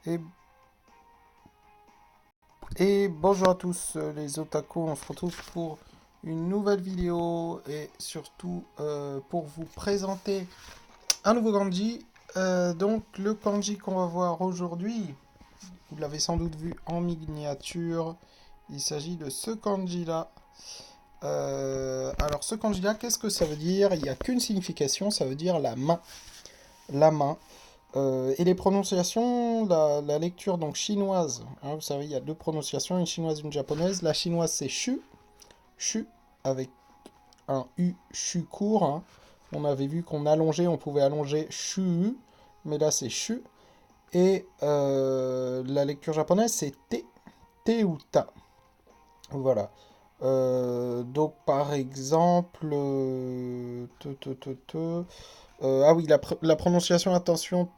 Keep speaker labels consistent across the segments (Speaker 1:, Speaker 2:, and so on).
Speaker 1: Et, et bonjour à tous les otaku, on se retrouve pour une nouvelle vidéo et surtout pour vous présenter un nouveau kanji. Donc le kanji qu'on va voir aujourd'hui, vous l'avez sans doute vu en miniature, il s'agit de ce kanji là. Alors ce kanji là, qu'est-ce que ça veut dire? Il n'y a qu'une signification, ça veut dire la main. La main. Et les prononciations, la lecture donc chinoise, hein, vous savez, il y a deux prononciations, une chinoise et une japonaise. La chinoise c'est shu, shu, avec un u, shu court, hein. On avait vu qu'on allongeait, on pouvait allonger shu, mais là c'est shu. Et la lecture japonaise c'est te, te ou ta. Voilà. Donc par exemple, ah oui, la prononciation, attention,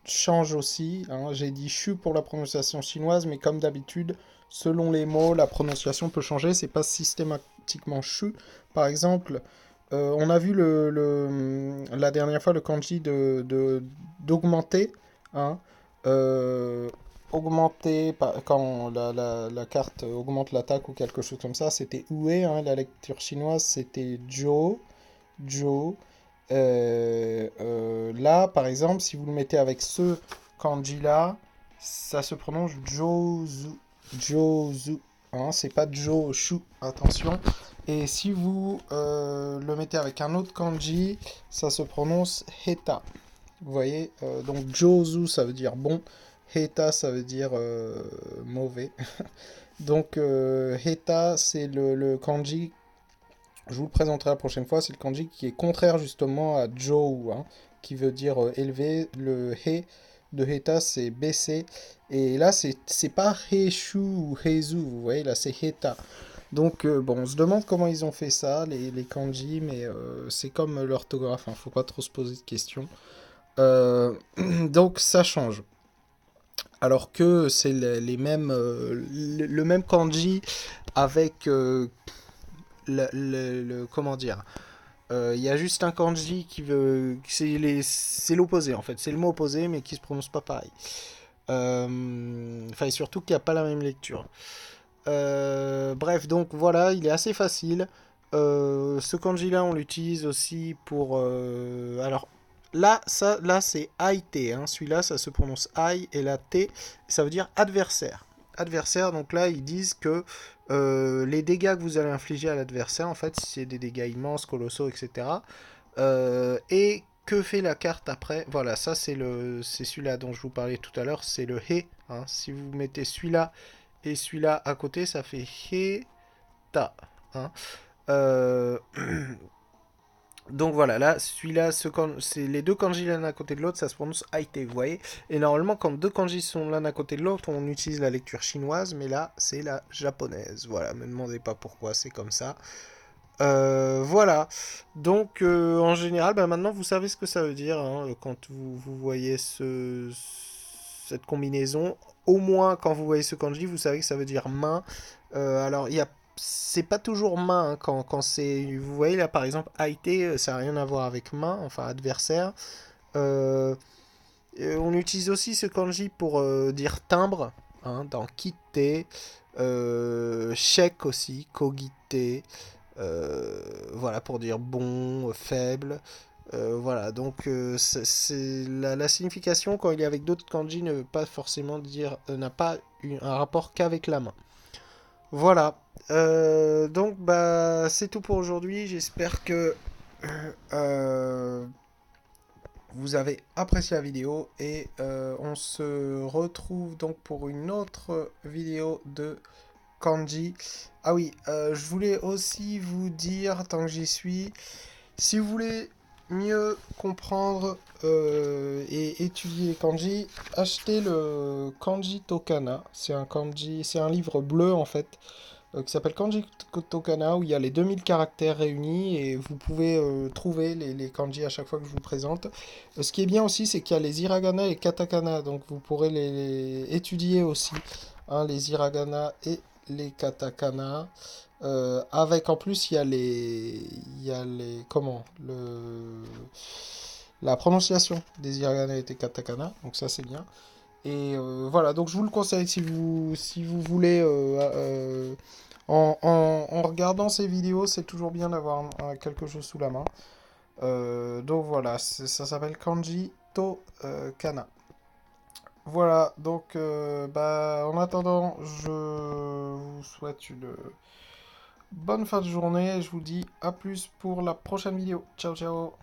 Speaker 1: change aussi, hein. J'ai dit chu pour la prononciation chinoise, mais comme d'habitude, selon les mots, la prononciation peut changer. C'est pas systématiquement chu. Par exemple, on a vu la dernière fois le kanji d'augmenter, hein. Euh, Augmenter, quand la carte augmente l'attaque ou quelque chose comme ça, c'était ue, hein. La lecture chinoise, c'était jo, jo. Là, par exemple, si vous le mettez avec ce kanji-là, ça se prononce Jozu. Jozu. Hein, c'est pas Joshu, attention. Et si vous le mettez avec un autre kanji, ça se prononce Heta. Vous voyez, donc Jozu, ça veut dire bon. Heta, ça veut dire mauvais. Donc Heta, c'est le kanji, je vous le présenterai la prochaine fois, c'est le kanji qui est contraire justement à Jou, hein, qui veut dire élevé. Le he de Heta, c'est baisser. Et là, c'est pas Heishu ou Heizu, vous voyez, là, c'est Heta. Donc, bon, on se demande comment ils ont fait ça, les kanji, mais c'est comme l'orthographe, hein, faut pas trop se poser de questions. Donc, ça change. Alors que c'est les mêmes, le même kanji avec comment dire, il y a juste un kanji qui veut. C'est l'opposé en fait. C'est le mot opposé mais qui se prononce pas pareil. Enfin, et surtout qu'il n'y a pas la même lecture. Bref, donc voilà, il est assez facile. Ce kanji-là, on l'utilise aussi pour. Alors, là c'est ai-te, hein. Celui-là, ça se prononce ai, et la t, ça veut dire adversaire. Adversaire, donc là, ils disent que les dégâts que vous allez infliger à l'adversaire, en fait, si c'est des dégâts immenses, colossaux, etc. Et que fait la carte après? Voilà, ça c'est celui-là dont je vous parlais tout à l'heure, c'est le he, hein. Si vous mettez celui-là et celui-là à côté, ça fait Heta, hein. Euh, Donc voilà, là, celui-là, c'est les deux kanji l'un à côté de l'autre, ça se prononce Aite, vous voyez. Et normalement, quand deux kanji sont l'un à côté de l'autre, on utilise la lecture chinoise, mais là, c'est la japonaise. Voilà, me demandez pas pourquoi, c'est comme ça. Voilà. Donc, en général, bah, maintenant, vous savez ce que ça veut dire, hein, quand vous voyez cette combinaison. Au moins, quand vous voyez ce kanji, vous savez que ça veut dire main. Alors, c'est pas toujours main, hein, quand c'est. Vous voyez là, par exemple, Aite, ça n'a rien à voir avec main, enfin adversaire. Euh, on utilise aussi ce kanji pour dire timbre, hein, dans Kite, chèque aussi, Kogite, voilà, pour dire bon, faible. Voilà, donc la signification quand il est avec d'autres kanji ne veut pas forcément dire, n'a pas un rapport qu'avec la main. Voilà. Donc bah c'est tout pour aujourd'hui. J'espère que euh, vous avez apprécié la vidéo et on se retrouve donc pour une autre vidéo de kanji. Ah oui, je voulais aussi vous dire, tant que j'y suis, si vous voulez mieux comprendre et étudier les kanji, achetez le Kanji Tokana. C'est un kanji, c'est un livre bleu en fait, qui s'appelle Kanji Tokana, où il y a les 2000 caractères réunis et vous pouvez trouver les kanji à chaque fois que je vous présente. Ce qui est bien aussi, c'est qu'il y a les hiragana et les katakana, donc vous pourrez les étudier aussi, hein, les hiragana et les katakana. Avec en plus, comment, la prononciation des hiragana et des katakana, donc ça c'est bien. Et voilà, donc je vous le conseille si vous voulez, en regardant ces vidéos, c'est toujours bien d'avoir quelque chose sous la main. Donc voilà, ça s'appelle Kanji to Kana. Voilà, donc bah, en attendant, je vous souhaite une bonne fin de journée et je vous dis à plus pour la prochaine vidéo. Ciao ciao!